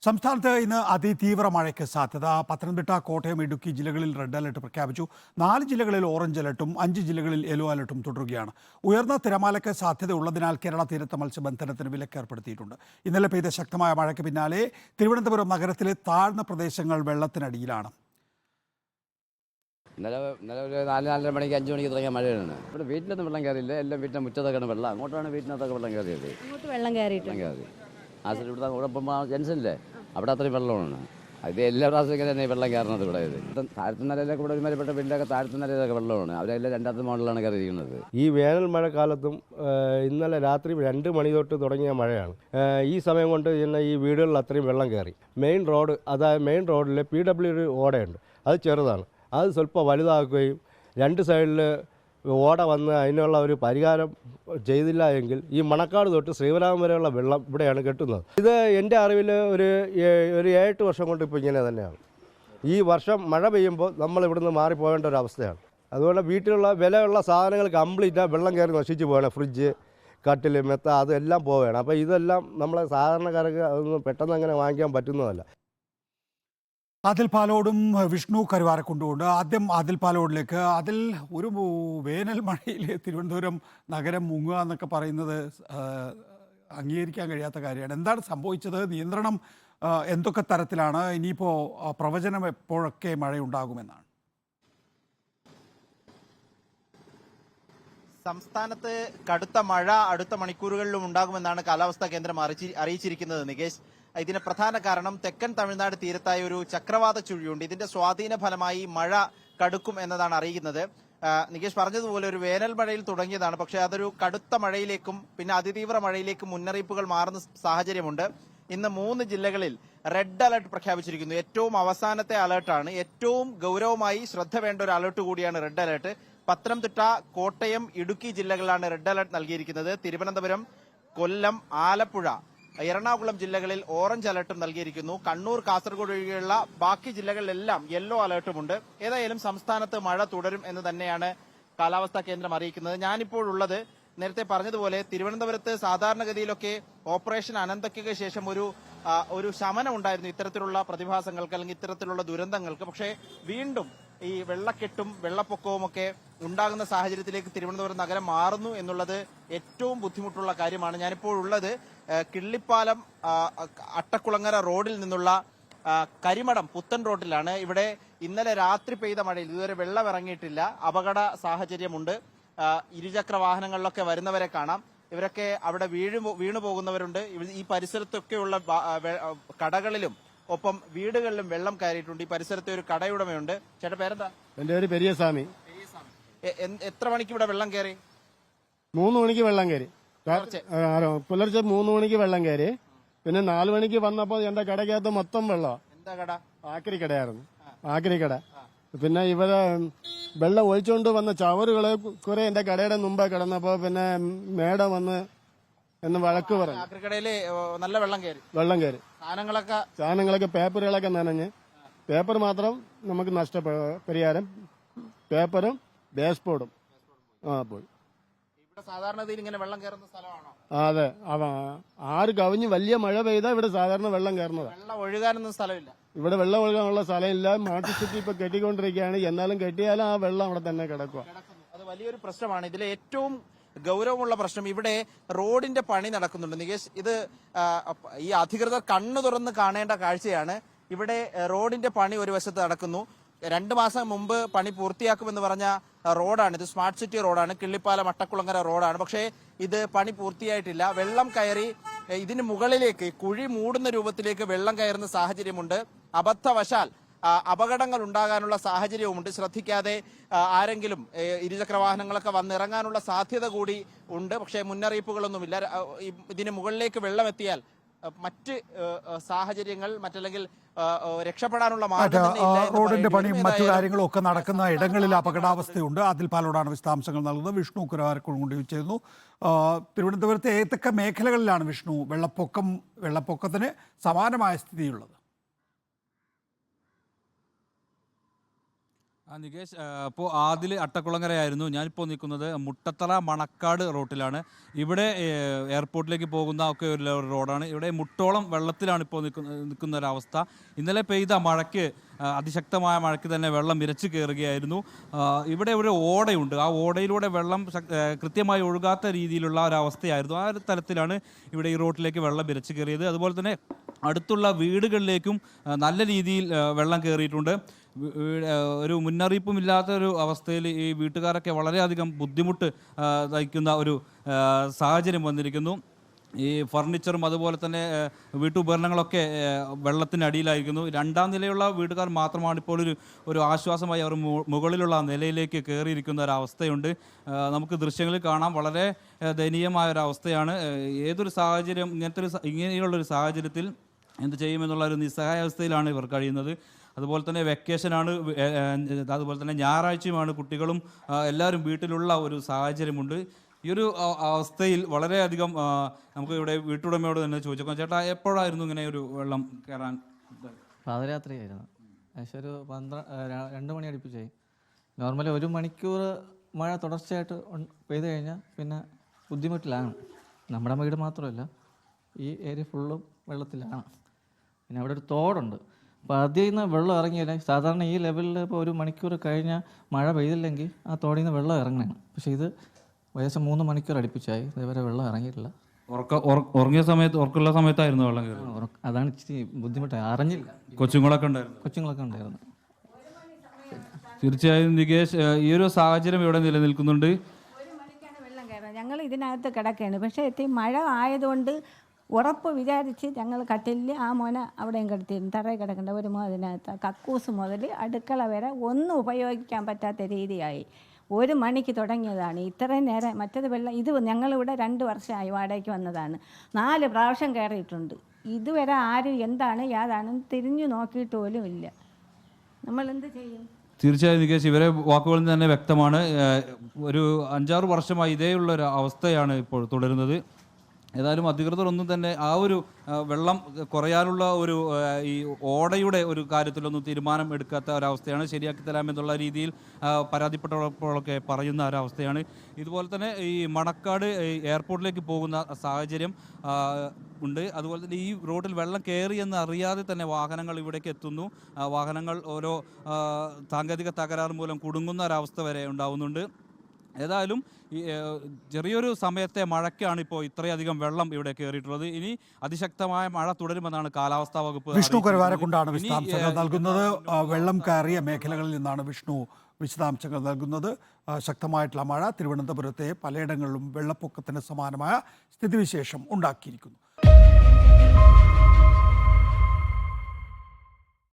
സംസ്ഥാനത്ത് ഇന്ന് അതിതീവ്ര മഴയ്ക്ക് സാധ്യത. പത്തനംതിട്ട, കോട്ടയം, ഇടുക്കി ജില്ലകളിൽ റെഡ് അലർട്ട് പ്രഖ്യാപിച്ചു. 4 ജില്ലകളിൽ ഓറഞ്ച് അലർട്ടും 5 ജില്ലകളിൽ യെല്ലോ അലർട്ടും തുടരുകയാണ്. ഉയർന്ന തിരമാലയ്ക്ക് സാധ്യത ഉള്ളതിനാൽ കേരള തീരത്ത് മത്സ്യബന്ധനത്തിന് വിലക്ക് ഏർപ്പെടുത്തിയിട്ടുണ്ട്. ഇന്നലെ പെയ്ത ശക്തമായ മഴയ്ക്ക് പിന്നാലെ തിരുവനന്തപുരം നഗരത്തിലെ താഴ്ന്ന പ്രദേശങ്ങൾ വെള്ളത്തിനടിയിലാണ്. ഇന്നലെ ഒരു 4-4:30 മണിക്ക് 5 മണിക്ക് തുടങ്ങിയ മഴയാണ്. ഇവിടെ വീട്ടിലൊന്നും വെള്ളം കയറിയില്ല. എല്ലാം വീട്ടിൻ്റെ മുറ്റത്തൊക്കെയാണ് വെള്ളം. അങ്ങോട്ടാണ് വീട്ടിനകത്തൊക്കെ വെള്ളം കയറിയത്. ഇങ്ങോട്ട് വെള്ളം കയറിയിട്ട് കയറി ആ സൈഡ് ഇവിടെ കുഴപ്പം ജംഗ്ഷനില്ലേ അവിടെ അത്രയും വെള്ളമാണ്. അത് എല്ലാ പ്രാവശ്യം തന്നെ വെള്ളം കയറുന്നത് ഇവിടെ. താഴത്തെ നിലയിലൊക്കെ ഇവിടെ ഒരുമാതിരിപ്പെട്ട വീട്ടിലൊക്കെ താഴത്തെ നിലയിലൊക്കെ വെള്ളമാണ്. അവരെല്ലാം രണ്ടാമത്തെ മോഡലാണ് കയറിയിരിക്കുന്നത്. ഈ വേനൽ മഴക്കാലത്തും ഇന്നലെ രാത്രി 2 മണി തൊട്ട് തുടങ്ങിയ മഴയാണ്. ഈ സമയം കൊണ്ട് തന്നെ ഈ വീടുകളിൽ അത്രയും വെള്ളം കയറി. മെയിൻ റോഡ്, അതായത് മെയിൻ റോഡിൽ PWD ഓടയുണ്ട്. അത് ചെറുതാണ്. അത് സ്വല്പം വലുതാക്കുകയും 2 സൈഡിൽ ഓട വന്ന് അതിനുള്ള ഒരു പരിഹാരം ചെയ്തില്ല എങ്കിൽ ഈ മണക്കാട് തൊട്ട് ശ്രീവരാമം വരെയുള്ള വെള്ളം ഇവിടെയാണ് കെട്ടുന്നത്. ഇത് എൻ്റെ അറിവിൽ ഒരു 7-8 വർഷം കൊണ്ട് ഇപ്പോൾ ഇങ്ങനെ തന്നെയാണ്. ഈ വർഷം മഴ പെയ്യുമ്പോൾ നമ്മൾ ഇവിടുന്ന് മാറിപ്പോകേണ്ട ഒരു അവസ്ഥയാണ്. അതുകൊണ്ട് വീട്ടിലുള്ള വിലയുള്ള സാധനങ്ങൾ കംപ്ലീറ്റ് വെള്ളം കയറി നശിച്ച് പോകണം. ഫ്രിഡ്ജ്, കട്ടിൽ, മെത്ത അതെല്ലാം പോവുകയാണ്. അപ്പോൾ ഇതെല്ലാം നമ്മളെ സാധാരണക്കാർക്ക് അതൊന്നും പെട്ടെന്ന് അങ്ങനെ വാങ്ങിക്കാൻ പറ്റുന്നതല്ല. ആദിൽ പാലോടും വിഷ്ണു കരുവാരക്കുണ്ടുമുണ്ട്. ആദ്യം ആദിൽ പാലോടിലേക്ക്. അതിൽ ഒരു വേനൽ മഴയിൽ തിരുവനന്തപുരം നഗരം മുങ്ങുക എന്നൊക്കെ പറയുന്നത് അംഗീകരിക്കാൻ കഴിയാത്ത കാര്യമാണ്. എന്താണ് സംഭവിച്ചത്? നിയന്ത്രണം എന്തൊക്കെ തരത്തിലാണ്? ഇനിയിപ്പോൾ പ്രവചനം എപ്പോഴൊക്കെ മഴയുണ്ടാകുമെന്നാണ്? സംസ്ഥാനത്ത് കടുത്ത മഴ അടുത്ത മണിക്കൂറുകളിലും ഉണ്ടാകുമെന്നാണ് കാലാവസ്ഥാ കേന്ദ്രം അറിയിച്ചിരിക്കുന്നത്. നികേഷ്, ഇതിന് പ്രധാന കാരണം തെക്കൻ തമിഴ്നാട് തീരത്തായ ഒരു ചക്രവാത ചുഴിയുണ്ട്. ഇതിന്റെ സ്വാധീന ഫലമായി മഴ കടുക്കും എന്നതാണ് അറിയിക്കുന്നത്. നികേഷ് പറഞ്ഞതുപോലെ ഒരു വേനൽ മഴയിൽ തുടങ്ങിയതാണ്. പക്ഷേ അതൊരു കടുത്ത മഴയിലേക്കും പിന്നെ അതിതീവ്ര മഴയിലേക്കും മുന്നറിയിപ്പുകൾ മാറുന്ന സാഹചര്യമുണ്ട്. ഇന്ന് 3 ജില്ലകളിൽ റെഡ് അലർട്ട് പ്രഖ്യാപിച്ചിരിക്കുന്നു. ഏറ്റവും അവസാനത്തെ അലർട്ടാണ്. ഏറ്റവും ഗൗരവമായി ശ്രദ്ധ വേണ്ട ഒരു അലർട്ട് കൂടിയാണ് റെഡ് അലർട്ട്. പത്തനംതിട്ട, കോട്ടയം, ഇടുക്കി ജില്ലകളിലാണ് റെഡ് അലർട്ട് നൽകിയിരിക്കുന്നത്. തിരുവനന്തപുരം, കൊല്ലം, ആലപ്പുഴ, എറണാകുളം ജില്ലകളിൽ ഓറഞ്ച് അലർട്ടും നൽകിയിരിക്കുന്നു. കണ്ണൂർ, കാസർഗോഡ് ഒഴികെയുള്ള ബാക്കി ജില്ലകളിലെല്ലാം യെല്ലോ അലർട്ടുമുണ്ട്. ഏതായാലും സംസ്ഥാനത്ത് മഴ തുടരും എന്ന് തന്നെയാണ് കാലാവസ്ഥാ കേന്ദ്രം അറിയിക്കുന്നത്. ഞാനിപ്പോഴുള്ളത് നേരത്തെ പറഞ്ഞതുപോലെ തിരുവനന്തപുരത്ത് സാധാരണഗതിയിലൊക്കെ ഓപ്പറേഷൻ അനന്തയ്ക്ക് ശേഷം ഒരു ശമനം ഉണ്ടായിരുന്നു ഇത്തരത്തിലുള്ള പ്രതിഭാസങ്ങൾക്ക് അല്ലെങ്കിൽ ഇത്തരത്തിലുള്ള ദുരന്തങ്ങൾക്ക്. പക്ഷേ വീണ്ടും ഈ വെള്ളക്കെട്ടും വെള്ളപ്പൊക്കവും ഒക്കെ ഉണ്ടാകുന്ന സാഹചര്യത്തിലേക്ക് തിരുവനന്തപുരം നഗരം മാറുന്നു എന്നുള്ളത് ഏറ്റവും ബുദ്ധിമുട്ടുള്ള കാര്യമാണ്. ഞാനിപ്പോൾ ഉള്ളത് കിള്ളിപ്പാലം അട്ടക്കുളങ്ങര റോഡിൽ നിന്നുള്ള കരിമടം പുത്തൻ റോഡിലാണ്. ഇവിടെ ഇന്നലെ രാത്രി പെയ്ത മഴയിൽ ഇതുവരെ വെള്ളം ഇറങ്ങിയിട്ടില്ല. അപകട സാഹചര്യമുണ്ട്. ഇരുചക്ര വാഹനങ്ങളിലൊക്കെ വരുന്നവരെ കാണാം. ഇവരൊക്കെ അവിടെ വീണു പോകുന്നവരുണ്ട്. ഈ പരിസരത്തൊക്കെയുള്ള കടകളിലും ഒപ്പം വീടുകളിലും വെള്ളം കയറിയിട്ടുണ്ട്. ഈ പരിസരത്തെ ഒരു കടയുടമയുണ്ട്. ചേട്ടാ, പേരെന്താ? എൻ്റെ പേര് പെരിയസ്വാമി. എത്ര മണിക്ക് ഇവിടെ വെള്ളം കയറി? 3 മണിക്ക് വെള്ളം കയറി. പുലർച്ചെ 3 മണിക്ക് വെള്ളം കയറി. പിന്നെ 4 മണിക്ക് വന്നപ്പോൾ എന്റെ കടക്കകത്ത് മൊത്തം വെള്ളം. എന്താ കട? ആക്രി കടയായിരുന്നു. ആക്രി കട. പിന്നെ ഇവരെ വെള്ളം ഒഴിച്ചുകൊണ്ട് വന്ന ചവറുകള് കുറെ എന്റെ കടയുടെ മുമ്പേ കിടന്നപ്പോ പിന്നെ മേഡം വന്ന് എന്ന് വഴക്ക് പറഞ്ഞു. ആക്രിക്കടയില് നല്ല വെള്ളം കയറി. സാധനങ്ങളൊക്കെ പേപ്പറുകളൊക്കെ നനഞ്ഞ്, പേപ്പർ മാത്രം നമുക്ക് നഷ്ടപരിഹാരം, പേപ്പറും ബേസ്ബോർഡും പോയി. ഇവിടെ സാധാരണ ഇങ്ങനെ വെള്ളം കയറുന്ന സ്ഥലമാണോ? അതെ, ആറ് കവിഞ്ഞ് വലിയ മഴ പെയ്താൽ ഇവിടെ സാധാരണ വെള്ളം കയറുന്നതാണ്. വെള്ളം ഒഴുകാനൊന്നും സ്ഥലമില്ല. ഇവിടെ വെള്ളം ഒഴുകാനുള്ള സ്ഥലമില്ല. മാട്ടുചുറ്റി ഇപ്പൊ കെട്ടിക്കൊണ്ടിരിക്കുകയാണ്. എന്നാലും കെട്ടിയാലും ആ വെള്ളം അവിടെ തന്നെ കിടക്കുക. അത് വലിയൊരു പ്രശ്നമാണ്. ഇതിലെ ഏറ്റവും ഗൗരവമുള്ള പ്രശ്നം ഇവിടെ റോഡിന്റെ പണി നടക്കുന്നുണ്ട്. നികേഷ്, ഇത് ഈ അധികൃതർ കണ്ണു തുറന്ന് കാണേണ്ട കാഴ്ചയാണ്. ഇവിടെ റോഡിന്റെ പണി ഒരു വശത്ത് നടക്കുന്നു. 2 മാസം മുമ്പ് പണി പൂർത്തിയാക്കുമെന്ന് പറഞ്ഞ റോഡാണ് ഇത്. സ്മാർട്ട് സിറ്റി റോഡാണ്. കിള്ളിപ്പാലം അട്ടക്കുളങ്ങര റോഡാണ്. പക്ഷേ ഇത് പണി പൂർത്തിയായിട്ടില്ല. വെള്ളം കയറി ഇതിന് മുകളിലേക്ക് കുഴി മൂടുന്ന രൂപത്തിലേക്ക് വെള്ളം കയറുന്ന സാഹചര്യമുണ്ട്. അബദ്ധവശാൽ അപകടങ്ങൾ ഉണ്ടാകാനുള്ള സാഹചര്യവുമുണ്ട്. ശ്രദ്ധിക്കാതെ ആരെങ്കിലും ഇരുചക്ര വാഹനങ്ങളൊക്കെ വന്നിറങ്ങാനുള്ള സാധ്യത കൂടി ഉണ്ട്. പക്ഷേ മുന്നറിയിപ്പുകളൊന്നുമില്ല. ഇതിന് മുകളിലേക്ക് വെള്ളം എത്തിയാൽ മറ്റ് സാഹചര്യങ്ങൾ മറ്റല്ലെങ്കിൽ രക്ഷപ്പെടാനുള്ള റോഡിന്റെ പണിയും മറ്റു കാര്യങ്ങളും ഒക്കെ നടക്കുന്ന ഇടങ്ങളിൽ അപകടാവസ്ഥയുണ്ട്. അതിൽ പാലോടാണ് വിശദാംശങ്ങൾ നൽകുന്നത്. വിഷ്ണു കുരവാരക്കുണ്ട് ചെയ്യുന്നു. തിരുവനന്തപുരത്തെ ഏതൊക്കെ മേഖലകളിലാണ് വിഷ്ണു വെള്ളപ്പൊക്കത്തിന് സമാനമായ സ്ഥിതിയുള്ളത്? നികേഷ്, ഇപ്പോൾ ആദിൽ അട്ടക്കുളങ്ങരയായിരുന്നു. ഞാനിപ്പോൾ നിൽക്കുന്നത് മുട്ടത്തറ മണക്കാട് റോട്ടിലാണ്. ഇവിടെ എയർപോർട്ടിലേക്ക് പോകുന്ന ഒക്കെ ഒരു റോഡാണ്. ഇവിടെ മുട്ടോളം വെള്ളത്തിലാണ് ഇപ്പോൾ നിൽക്കുന്ന ഒരവസ്ഥ. ഇന്നലെ പെയ്ത മഴയ്ക്ക്, അതിശക്തമായ മഴയ്ക്ക് തന്നെ വെള്ളം ഇരച്ചു കയറുകയായിരുന്നു. ഇവിടെ ഒരു ഓടയുണ്ട്. ആ ഓടയിലൂടെ വെള്ളം കൃത്യമായി ഒഴുകാത്ത രീതിയിലുള്ള ഒരവസ്ഥയായിരുന്നു. ആ ഒരു തലത്തിലാണ് ഇവിടെ ഈ റോട്ടിലേക്ക് വെള്ളം ഇരച്ചു കയറിയത്. അതുപോലെ തന്നെ അടുത്തുള്ള വീടുകളിലേക്കും നല്ല രീതിയിൽ വെള്ളം കയറിയിട്ടുണ്ട്. ഒരു മുന്നറിയിപ്പുമില്ലാത്ത ഒരു അവസ്ഥയിൽ ഈ വീട്ടുകാരൊക്കെ വളരെയധികം ബുദ്ധിമുട്ട് നയിക്കുന്ന ഒരു സാഹചര്യം വന്നിരിക്കുന്നു. ഈ ഫർണിച്ചറും അതുപോലെ തന്നെ വീട്ടുപകരണങ്ങളൊക്കെ വെള്ളത്തിനടിയിലായിരിക്കുന്നു. രണ്ടാം നിലയുള്ള വീട്ടുകാർ മാത്രമാണ് ഇപ്പോൾ ഒരു ആശ്വാസമായി അവർ മുകളിലുള്ള നിലയിലേക്ക് കയറിയിരിക്കുന്ന ഒരവസ്ഥയുണ്ട്. നമുക്ക് ദൃശ്യങ്ങളിൽ കാണാം. വളരെ ദയനീയമായ ഒരവസ്ഥയാണ്. ഏതൊരു സാഹചര്യം ഇങ്ങനെയുള്ളൊരു സാഹചര്യത്തിൽ എന്ത് ചെയ്യുമെന്നുള്ള ഒരു നിസ്സഹായാവസ്ഥയിലാണ് ഇവർ കഴിയുന്നത്. അതുപോലെ തന്നെ വെക്കേഷനാണ്, അതുപോലെ തന്നെ ഞായറാഴ്ചയുമാണ്. കുട്ടികളും എല്ലാവരും വീട്ടിലുള്ള ഒരു സാഹചര്യമുണ്ട്. ഈ ഒരു അവസ്ഥയിൽ വളരെയധികം നമുക്ക് ഇവിടെ വീട്ടുടമയോട് തന്നെ ചോദിച്ചേക്കാം, ചേട്ടാ എപ്പോഴായിരുന്നു ഇങ്ങനെ ഒരു വെള്ളം കയറാൻ? പാതിരാത്രിയായിരുന്നു. ഏകദേശം ഒരു 2 മണി അടുപ്പിച്ചായി. നോർമലി 1 മണിക്കൂർ മഴ തുടർച്ചയായിട്ട് പെയ്തു കഴിഞ്ഞാൽ പിന്നെ ബുദ്ധിമുട്ടിലാണ്. നമ്മുടെ വീട് മാത്രമല്ല, ഈ ഏരിയ ഫുള്ളും വെള്ളത്തിലാണ്. പിന്നെ അവിടെ ഒരു തോടുണ്ട്. അപ്പോൾ അതിൽ നിന്ന് വെള്ളം ഇറങ്ങിയില്ല. സാധാരണ ഈ ലെവലിൽ ഇപ്പോൾ 1 മണിക്കൂർ കഴിഞ്ഞാൽ മഴ പെയ്തില്ലെങ്കിൽ ആ തോടിൽ നിന്ന് വെള്ളം ഇറങ്ങണം. പക്ഷേ ഇത് ഏകദേശം 3 മണിക്കൂർ അടുപ്പിച്ചായി, ഇതുവരെ വെള്ളം ഇറങ്ങിയിട്ടില്ല. ഉറക്കമുള്ള സമയത്തായിരുന്നു വെള്ളം കയറി. അതാണ് ഇച്ചിരി ബുദ്ധിമുട്ടായി. അറിഞ്ഞില്ല. കൊച്ചുങ്ങളൊക്കെ ഉണ്ടായിരുന്നു. തീർച്ചയായും നികേഷ്, ഈ ഒരു സാഹചര്യം ഇവിടെ നിലനിൽക്കുന്നുണ്ട്. 1 മണിക്കാണ് വെള്ളം കയറുന്നത്. ഞങ്ങൾ ഇതിനകത്ത് കിടക്കുകയാണ്. പക്ഷേ മഴ ആയതുകൊണ്ട് ഉറപ്പ് വിചാരിച്ച് ഞങ്ങൾ കട്ടിലിൽ ആ മോനെ അവിടെയും കിടത്തിയിരുന്നു. തറയിൽ കിടക്കേണ്ട ഒരു അതിനകത്ത് കക്കൂസ് മുതൽ അടുക്കള വരെ ഒന്നും ഉപയോഗിക്കാൻ പറ്റാത്ത രീതിയായി. 1 മണിക്ക് തുടങ്ങിയതാണ്. ഇത്രയും നേരം മറ്റത് വെള്ളം ഇത് ഞങ്ങളിവിടെ 2 വർഷമായി വാടകയ്ക്ക് വന്നതാണ്. 4 പ്രാവശ്യം കയറിയിട്ടുണ്ട്. ഇതുവരെ ആരും എന്താണ് യാതാണെന്ന് തിരിഞ്ഞു നോക്കിയിട്ട് പോലും ഇല്ല. നമ്മൾ എന്ത് ചെയ്യും? തീർച്ചയായും നികേഷ്, ഇവരെ വാക്കുകളിൽ തന്നെ വ്യക്തമാണ്. ഒരു 5-6 വർഷമായി ഇതേയുള്ള ഒരു അവസ്ഥയാണ് ഇപ്പോൾ തുടരുന്നത്. ഏതായാലും അധികൃതരൊന്നും തന്നെ ആ ഒരു വെള്ളം കുറയാനുള്ള ഒരു ഈ ഓടയുടെ ഒരു കാര്യത്തിലൊന്നും തീരുമാനം എടുക്കാത്ത ഒരവസ്ഥയാണ്. ശരിയാക്കി തരാമെന്നുള്ള രീതിയിൽ പരാതിപ്പെട്ടപ്പോഴൊക്കെ പറയുന്ന ഒരവസ്ഥയാണ്. ഇതുപോലെ തന്നെ ഈ മണക്കാട് എയർപോർട്ടിലേക്ക് പോകുന്ന സാഹചര്യം ഉണ്ട്. അതുപോലെ തന്നെ ഈ റോഡിൽ വെള്ളം കയറി എന്ന് അറിയാതെ തന്നെ വാഹനങ്ങൾ ഇവിടേക്ക് എത്തുന്നു. വാഹനങ്ങൾ ഓരോ സാങ്കേതിക തകരാറ് മൂലം കുടുങ്ങുന്ന ഒരവസ്ഥ വരെ ഉണ്ടാവുന്നുണ്ട്. ഏതായാലും ചെറിയൊരു സമയത്തെ മഴയ്ക്കാണ് ഇപ്പോൾ ഇത്രയധികം വെള്ളം ഇവിടെ കയറിയിട്ടുള്ളത്. ഇനി അതിശക്തമായ മഴ തുടരുമെന്നാണ് കാലാവസ്ഥാ വകുപ്പ്. വിഷ്ണു കരുവാരക്കുണ്ടാണ് വിശദാംശങ്ങൾ നൽകുന്നത്. വെള്ളം കയറിയ മേഖലകളിൽ നിന്നാണ് വിഷ്ണു വിശദാംശങ്ങൾ നൽകുന്നത്. ശക്തമായിട്ടുള്ള മഴ തിരുവനന്തപുരത്തെ പലയിടങ്ങളിലും വെള്ളപ്പൊക്കത്തിന് സമാനമായ സ്ഥിതിവിശേഷം ഉണ്ടാക്കിയിരിക്കുന്നു.